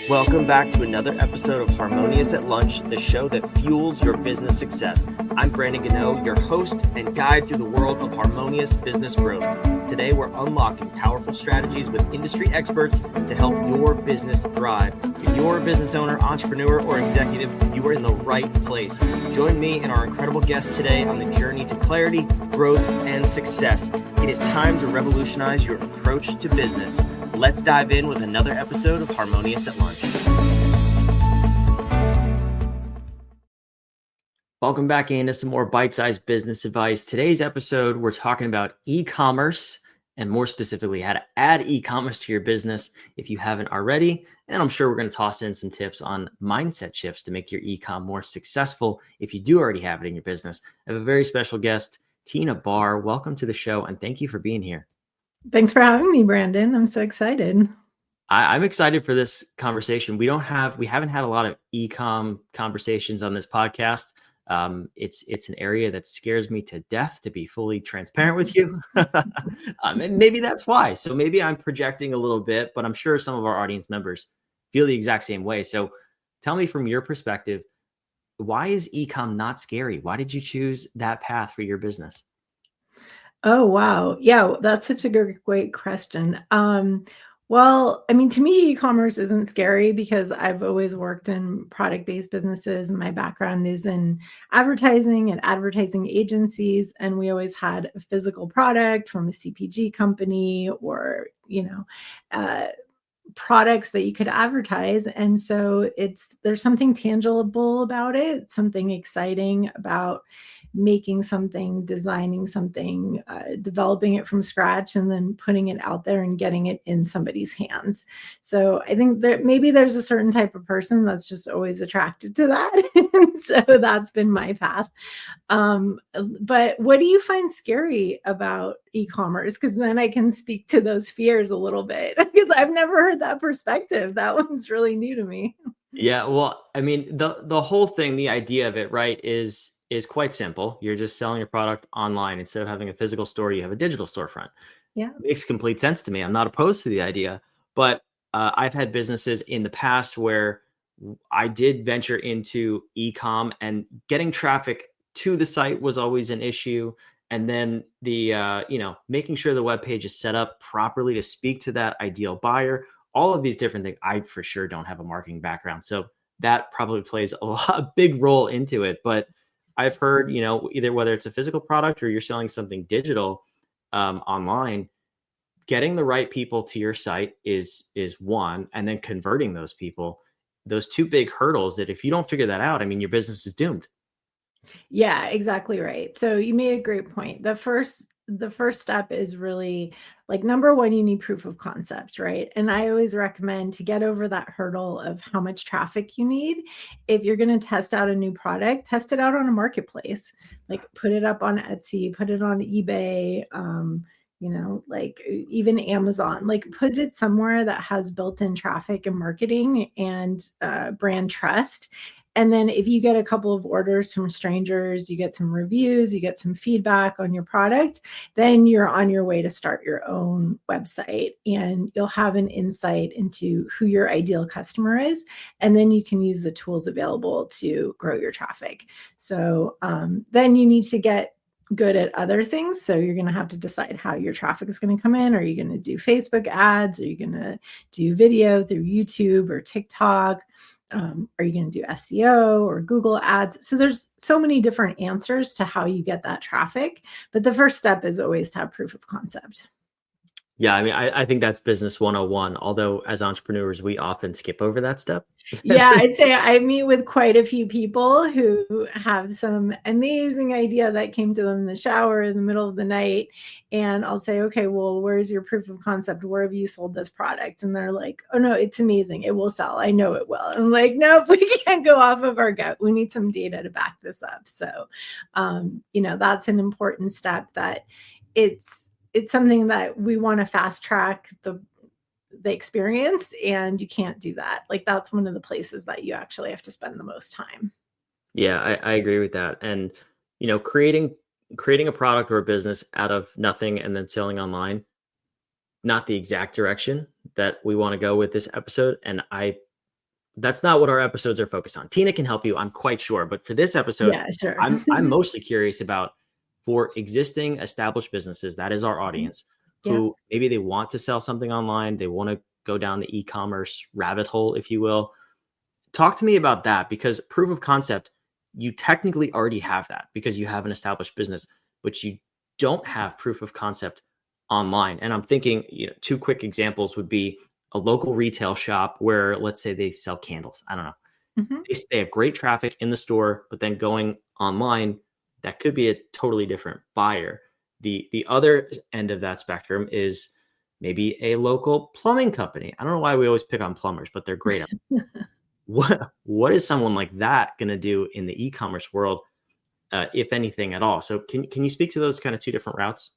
Welcome back to another episode of Harmonious at Lunch, the show that fuels your business success. I'm Brandon Gano, your host and guide through the world of harmonious business growth. Today, we're unlocking powerful strategies with industry experts to help your business thrive. If you're a business owner, entrepreneur, or executive, you are in the right place. Join me and our incredible guests today on the journey to clarity, growth, and success. It is time to revolutionize your approach to business. Let's dive in with another episode of Harmonious at Lunch. Welcome back into some more bite-sized business advice. Today's episode, we're talking about e-commerce and more specifically how to add e-commerce to your business if you haven't already. And I'm sure we're going to toss in some tips on mindset shifts to make your e-com more successful if you do already have it in your business. I have a very special guest, Tina Barr. Welcome to the show and thank you for being here. Thanks for having me, Brandon. I'm so excited. I'm excited for this conversation. We haven't had a lot of e-com conversations on this podcast. It's an area that scares me to death, to be fully transparent with you. And maybe that's why. So maybe I'm projecting a little bit, but I'm sure some of our audience members feel the exact same way. So tell me from your perspective, why is e-com not scary? Why did you choose that path for your business? Oh, wow. Yeah, that's such a great question. Well, I mean, to me, e-commerce isn't scary because I've always worked in product-based businesses. My background is in advertising and advertising agencies, and we always had a physical product from a CPG company or, products that you could advertise. And so there's something tangible about it, something exciting about making something, designing something, developing it from scratch, and then putting it out there and getting it in somebody's hands. So I think that maybe there's a certain type of person that's just always attracted to that. And so that's been my path. But what do you find scary about e-commerce? Because then I can speak to those fears a little bit because I've never heard that perspective. That one's really new to me. Yeah, well, I mean, the whole thing, the idea of it, right, is quite simple. You're just selling your product online. Instead of having a physical store, you have a digital storefront. Yeah. Makes complete sense to me. I'm not opposed to the idea, but I've had businesses in the past where I did venture into e-com, and getting traffic to the site was always an issue. And then the making sure the web page is set up properly to speak to that ideal buyer. All of these different things. I for sure don't have a marketing background, so that probably plays a big role into it. But I've heard, either whether it's a physical product or you're selling something digital online, getting the right people to your site is one, and then converting those people, those two big hurdles that if you don't figure that out, I mean, your business is doomed. Yeah, exactly right. So you made a great point. The first step is really like number one, you need proof of concept, right? And I always recommend to get over that hurdle of how much traffic you need. If you're going to test out a new product, test it out on a marketplace, like put it up on Etsy, put it on eBay, like even Amazon, like put it somewhere that has built-in traffic and marketing and brand trust. And then if you get a couple of orders from strangers, you get some reviews, you get some feedback on your product, then you're on your way to start your own website and you'll have an insight into who your ideal customer is. And then you can use the tools available to grow your traffic. So then you need to get good at other things. So you're going to have to decide how your traffic is going to come in. Are you going to do Facebook ads? Are you going to do video through YouTube or TikTok? Are you going to do SEO or Google ads? So there's so many different answers to how you get that traffic. But the first step is always to have proof of concept. Yeah, I mean, I think that's business 101, although as entrepreneurs, we often skip over that step. Yeah, I'd say I meet with quite a few people who have some amazing idea that came to them in the shower in the middle of the night. And I'll say, okay, well, where's your proof of concept? Where have you sold this product? And they're like, oh, no, it's amazing. It will sell. I know it will. I'm like, nope, we can't go off of our gut. We need some data to back this up. So, that's an important step that it's something that we want to fast track the experience, and you can't do that. Like that's one of the places that you actually have to spend the most time. Yeah, I agree with that. And, creating a product or a business out of nothing and then selling online, not the exact direction that we want to go with this episode. And I that's not what our episodes are focused on. Tina can help you, I'm quite sure. But for this episode, Yeah, sure. I'm mostly curious about for existing established businesses, that is our audience, Yeah. who maybe they want to sell something online, they want to go down the e-commerce rabbit hole, if you will. Talk to me about that, because proof of concept, you technically already have that because you have an established business, but you don't have proof of concept online. And I'm thinking, two quick examples would be a local retail shop where, let's say, they sell candles. I don't know. Mhm. They have great traffic in the store, but then going online, that could be a totally different buyer. The other end of that spectrum is maybe a local plumbing company. I don't know why we always pick on plumbers, but they're great. What is someone like that going to do in the e-commerce world, if anything at all? So can you speak to those kind of two different routes?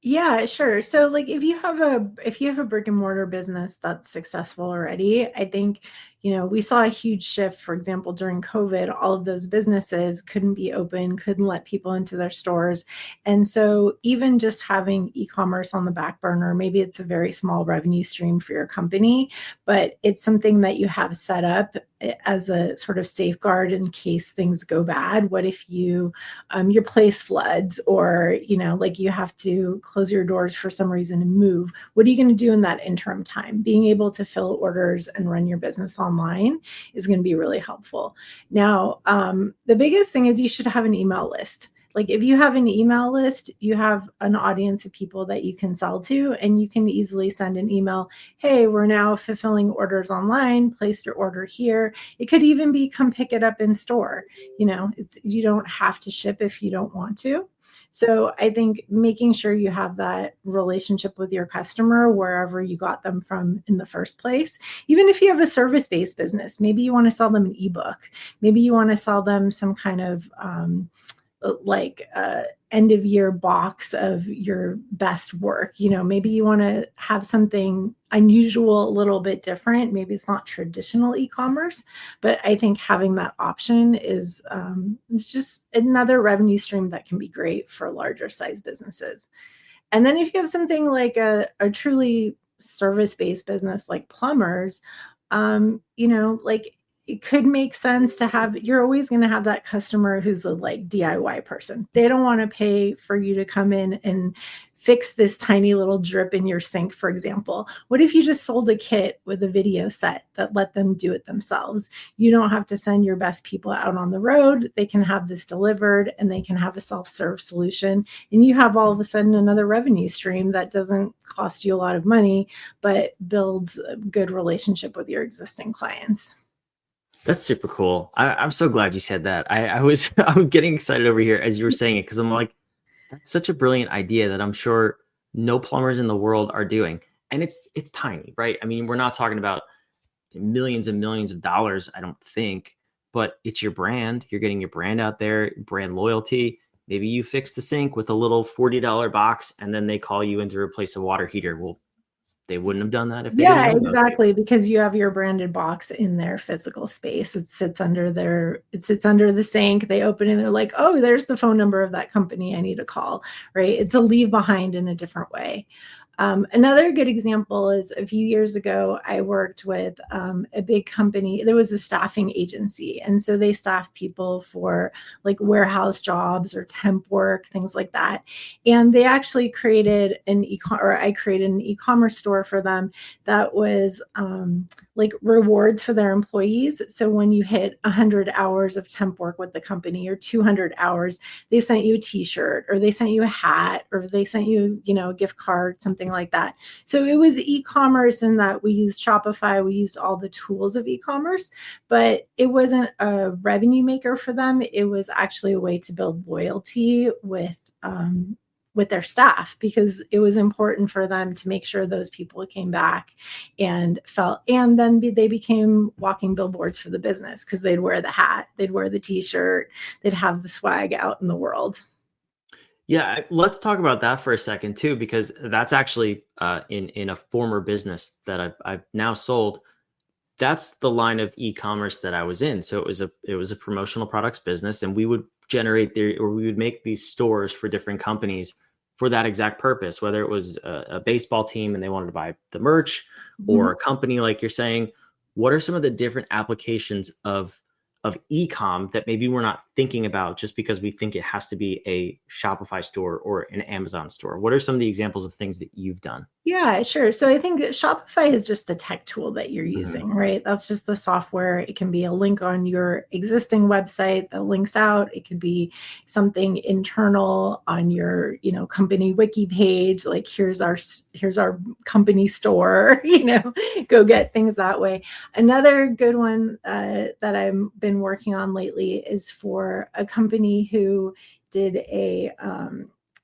Yeah, sure. So like if you have a brick and mortar business that's successful already, I think, we saw a huge shift, for example, during COVID, all of those businesses couldn't be open, couldn't let people into their stores. And so even just having e-commerce on the back burner, maybe it's a very small revenue stream for your company, but it's something that you have set up as a sort of safeguard in case things go bad. What if your place floods, or like you have to close your doors for some reason and move? What are you going to do in that interim time? Being able to fill orders and run your business online is going to be really helpful. Now, the biggest thing is you should have an email list. Like if you have an email list, you have an audience of people that you can sell to, and you can easily send an email. Hey, we're now fulfilling orders online. Place your order here. It could even be come pick it up in store. You don't have to ship if you don't want to. So I think making sure you have that relationship with your customer wherever you got them from in the first place. Even if you have a service-based business, maybe you want to sell them an ebook. Maybe you want to sell them some kind of end of year box of your best work. Maybe you want to have something unusual, a little bit different. Maybe it's not traditional e-commerce, but I think having that option is it's just another revenue stream that can be great for larger size businesses. And then if you have something like a truly service-based business like plumbers, like it could make sense to have, you're always going to have that customer who's a like DIY person. They don't want to pay for you to come in and fix this tiny little drip in your sink, for example. What if you just sold a kit with a video set that let them do it themselves? You don't have to send your best people out on the road. They can have this delivered and they can have a self-serve solution. And you have all of a sudden another revenue stream that doesn't cost you a lot of money, but builds a good relationship with your existing clients. That's super cool. I'm so glad you said that. I'm getting excited over here as you were saying it, because I'm like, that's such a brilliant idea that I'm sure no plumbers in the world are doing. And it's tiny, right? I mean, we're not talking about millions and millions of dollars, I don't think, but it's your brand. You're getting your brand out there, brand loyalty. Maybe you fix the sink with a little $40 box, and then they call you in to replace a water heater. Well, they wouldn't have done that if they didn't Yeah, know about you. exactly, because you have your branded box in their physical space. It sits under the sink. They open it and they're like, "Oh, there's the phone number of that company I need to call," right? It's a leave behind in a different way. Another good example is a few years ago, I worked with a big company. There was a staffing agency. And so they staff people for like warehouse jobs or temp work, things like that. And they actually created I created an e-commerce store for them that was like rewards for their employees. So when you hit 100 hours of temp work with the company or 200 hours, they sent you a t-shirt, or they sent you a hat, or they sent you, a gift card, something like that. So it was e-commerce in that we used Shopify, we used all the tools of e-commerce, but it wasn't a revenue maker for them. It was actually a way to build loyalty with their staff, because it was important for them to make sure those people came back and then they became walking billboards for the business, because they'd wear the hat, they'd wear the t-shirt, they'd have the swag out in the world. Yeah, let's talk about that for a second too, because that's actually in a former business that I've now sold. That's the line of e-commerce that I was in. So it was a promotional products business, and we would we would make these stores for different companies for that exact purpose, whether it was a baseball team and they wanted to buy the merch, or Mhm. a company like you're saying, what are some of the different applications of e-com that maybe we're not thinking about just because we think it has to be a Shopify store or an Amazon store? What are some of the examples of things that you've done? Yeah, sure. So I think that Shopify is just the tech tool that you're Mhm. using, right? That's just the software. It can be a link on your existing website that links out. It could be something internal on your, company wiki page. Like here's our company store. Go get things that way. Another good one that I've been working on lately is for a company who did a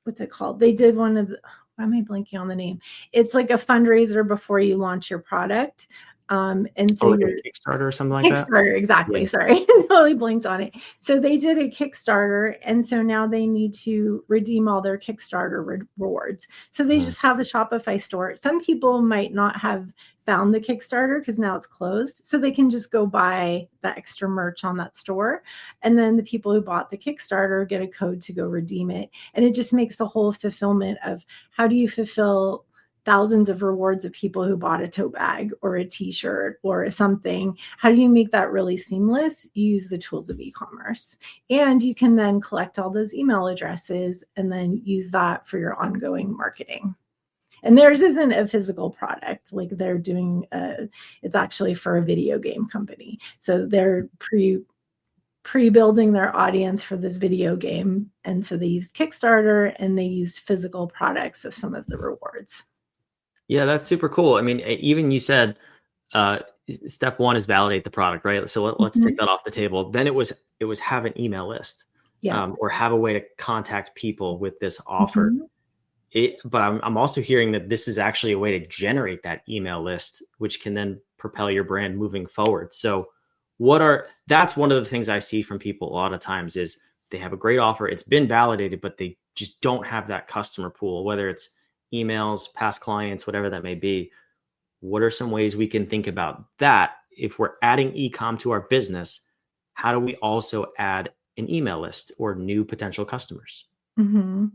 what's it called? They did one of the, why am I blanking on the name? It's like a fundraiser before you launch your product. And so Or like you're a Kickstarter or something like that? Kickstarter, Yeah. exactly. Sorry, totally blinked on it. So they did a Kickstarter, and so now they need to redeem all their Kickstarter rewards. So they Mhm. just have a Shopify store. Some people might not have found the Kickstarter because now it's closed, so they can just go buy that extra merch on that store, and then the people who bought the Kickstarter get a code to go redeem it, and it just makes the whole fulfillment of how do you fulfill thousands of rewards of people who bought a tote bag or a t-shirt or something. How do you make that really seamless? You use the tools of e-commerce. And you can then collect all those email addresses and then use that for your ongoing marketing. And theirs isn't a physical product. Like they're doing it's actually for a video game company. So they're pre-building their audience for this video game. And so they used Kickstarter and they used physical products as some of the rewards. Yeah, that's super cool. I mean, even you said uh, step one is validate the product, right? So let's take Mhm. that off the table. Then it was have an email list, Yeah. or have a way to contact people with this offer. Mhm. But I'm also hearing that this is actually a way to generate that email list, which can then propel your brand moving forward. So that's one of the things I see from people a lot of times is they have a great offer. It's been validated, but they just don't have that customer pool, whether it's emails, past clients, whatever that may be. What are some ways we can think about that? If we're adding e-com to our business, how do we also add an email list or new potential customers? Mhm.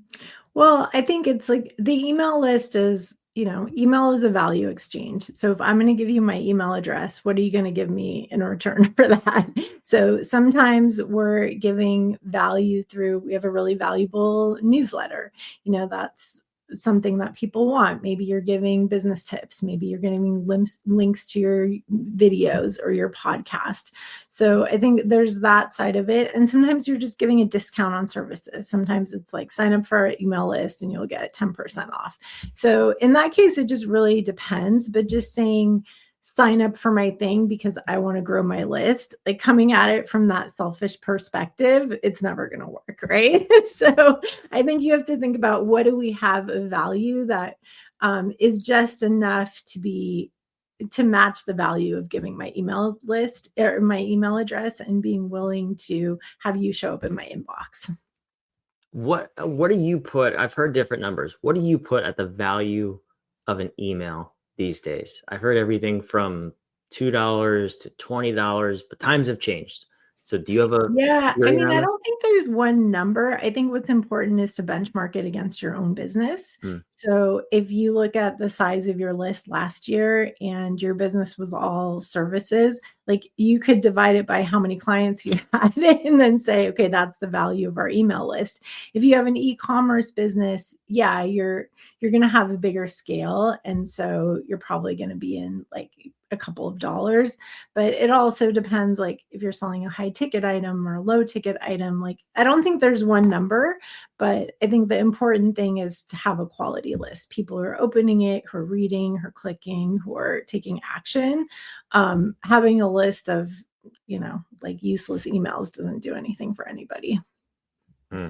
Well, I think it's like the email list is, email is a value exchange. So if I'm going to give you my email address, what are you going to give me in return for that? So sometimes we're giving value through, we have a really valuable newsletter. That's something that people want. Maybe you're giving business tips. Maybe you're giving links to your videos or your podcast. So I think there's that side of it. And sometimes you're just giving a discount on services. Sometimes it's like sign up for our email list and you'll get 10% off. So in that case, it just really depends. But just saying, sign up for my thing because I want to grow my list, like coming at it from that selfish perspective, it's never going to work. Right. So I think you have to think about what do we have of value that is just enough to match the value of giving my email list or my email address and being willing to have you show up in my inbox. What do you put? I've heard different numbers. What do you put at the value of an email these days? I've heard everything from $2 to $20, but times have changed. So do you have a Yeah, I theory mean, around I this? don't think there's one number. I think what's important is to benchmark it against your own business. Hmm. So if you look at the size of your list last year and your business was all services, like you could divide it by how many clients you had and then say, okay, that's the value of our email list. If you have an e-commerce business, yeah, you're going to have a bigger scale and so you're probably going to be in like a couple of dollars, but it also depends like if you're selling a high ticket item or a low ticket item. Like I don't think there's one number, but I think the important thing is to have a quality list. People who are opening it, who are reading, who are clicking, who are taking action. Having a list of like useless emails doesn't do anything for anybody. Hmm.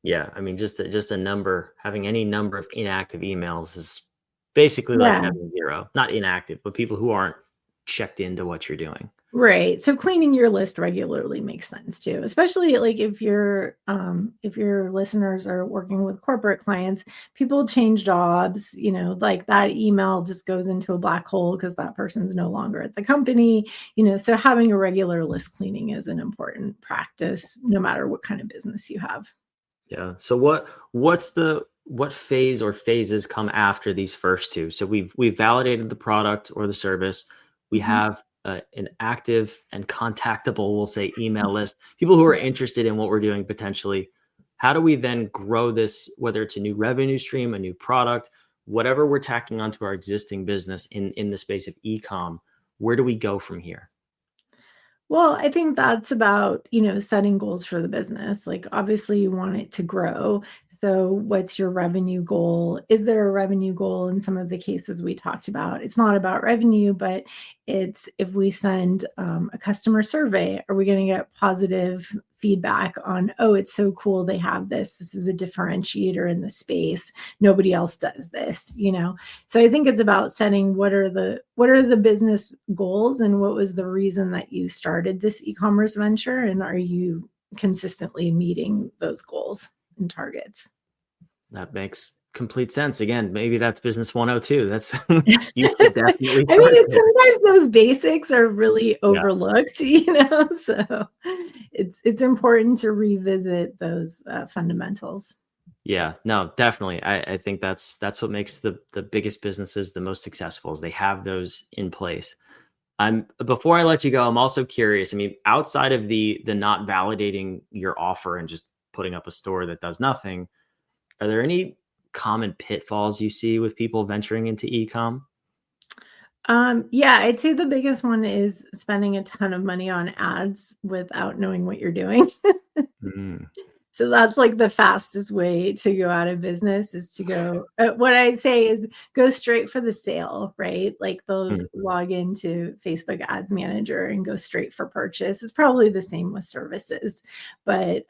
Yeah, I mean, just a number, having any number of inactive emails is basically like Yeah. having zero. Not inactive, but people who aren't checked into what you're doing. Right. So cleaning your list regularly makes sense too, especially like if your listeners are working with corporate clients, people change jobs, like that email just goes into a black hole because that person's no longer at the company, so having a regular list cleaning is an important practice no matter what kind of business you have. Yeah. So what phase or phases come after these first two? So we've validated the product or the service. We Mhm. have an active and contactable, we'll say, email list, people who are interested in what we're doing potentially. How do we then grow this, whether it's a new revenue stream, a new product, whatever we're tacking onto our existing business in the space of e-com? Where do we go from here? Well, I think that's about, setting goals for the business. Like, obviously, you want it to grow. So, what's your revenue goal? Is there a revenue goal in some of the cases we talked about? It's not about revenue, but it's if we send a customer survey, are we going to get positive feedback on, oh, it's so cool they have this. This is a differentiator in the space. Nobody else does this, So I think it's about setting what are the business goals and what was the reason that you started this e-commerce venture, and are you consistently meeting those goals and targets? That makes complete sense. Again, maybe that's business 102. That's you could definitely. I mean, sometimes those basics are really overlooked, so it's important to revisit those fundamentals. Yeah, no, definitely. I think that's what makes the biggest businesses the most successful, is they have those in place. Before I let you go, I'm also curious. I mean, outside of the not validating your offer and just putting up a store that does nothing, are there any common pitfalls you see with people venturing into e-com? Yeah, I'd say the biggest one is spending a ton of money on ads without knowing what you're doing. Mm, So that's like the fastest way to go out of business, is to go, what I'd say is go straight for the sale, right? Like they'll mm. log into Facebook Ads Manager and go straight for purchase. It's probably the same with services, but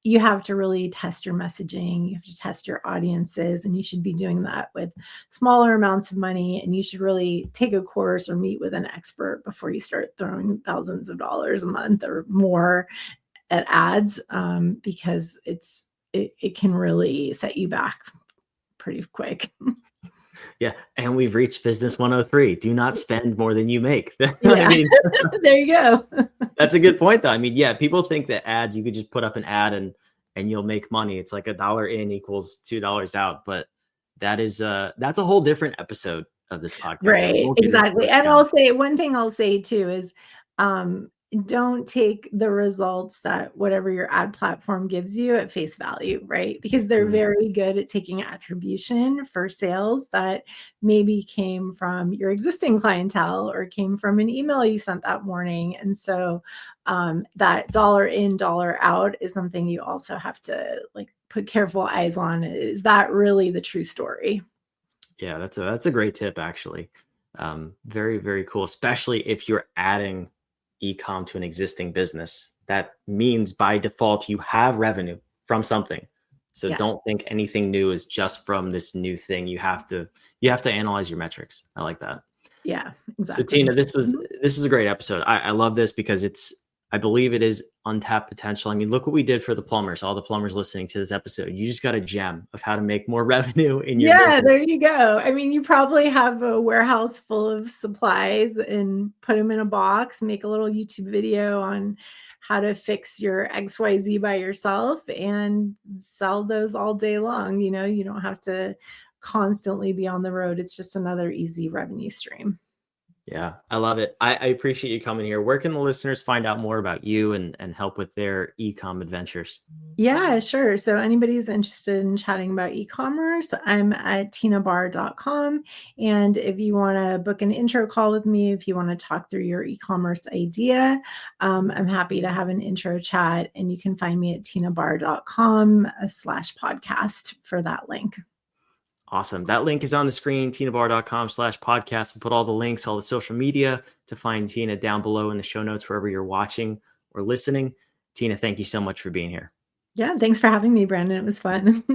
you have to really test your messaging. You have to test your audiences, and you should be doing that with smaller amounts of money. And you should really take a course or meet with an expert before you start throwing thousands of dollars a month or more at ads, because it can really set you back pretty quick. Yeah, and we've reached business 103. Do not spend more than you make. Yeah. I mean, There you go. that's a good point, though. I mean, yeah, people think that ads, you could just put up an ad and you'll make money. It's like $1 in equals $2 out, but that's a whole different episode of this podcast. Right, exactly. And one thing I'll say too is, don't take the results that whatever your ad platform gives you at face value, right? Because they're very good at taking attribution for sales that maybe came from your existing clientele or came from an email you sent that morning. And so that dollar in, dollar out is something you also have to put careful eyes on. Is that really the true story? Yeah, that's a great tip, actually. Very, very cool, especially if you're adding e-com to an existing business. That means by default you have revenue from something. So don't think anything new is just from this new thing. You have to analyze your metrics. I like that. Yeah, exactly. So Tina, this was a great episode. I love this because I believe it is untapped potential. I mean, look what we did for the plumbers, all the plumbers listening to this episode. You just got a gem of how to make more revenue in your business. There you go. I mean, you probably have a warehouse full of supplies and put them in a box, make a little YouTube video on how to fix your XYZ by yourself and sell those all day long. You don't have to constantly be on the road. It's just another easy revenue stream. Yeah, I love it. I appreciate you coming here. Where can the listeners find out more about you and help with their e-com adventures? Yeah, sure. So anybody who's interested in chatting about e-commerce, I'm at tinabar.com. And if you want to book an intro call with me, if you want to talk through your e-commerce idea, I'm happy to have an intro chat. And you can find me at tinabar.com/podcast for that link. Awesome. That link is on the screen, tinabar.com/podcast. We'll put all the links, all the social media to find Tina down below in the show notes, wherever you're watching or listening. Tina, thank you so much for being here. Yeah, thanks for having me, Brandon. It was fun.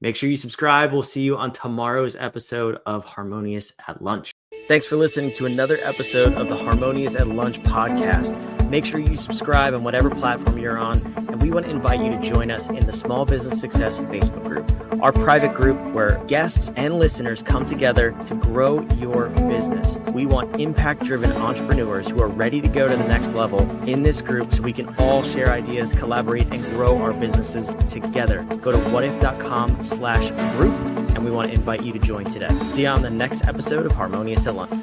Make sure you subscribe. We'll see you on tomorrow's episode of Harmonious at Lunch. Thanks for listening to another episode of the Harmonious at Lunch podcast. Make sure you subscribe on whatever platform you're on, and we want to invite you to join us in the Small Business Success Facebook group, our private group where guests and listeners come together to grow your business. We want impact-driven entrepreneurs who are ready to go to the next level in this group so we can all share ideas, collaborate, and grow our businesses together. Go to whatif.com/group, and we want to invite you to join today. See you on the next episode of Harmonious at Lunch.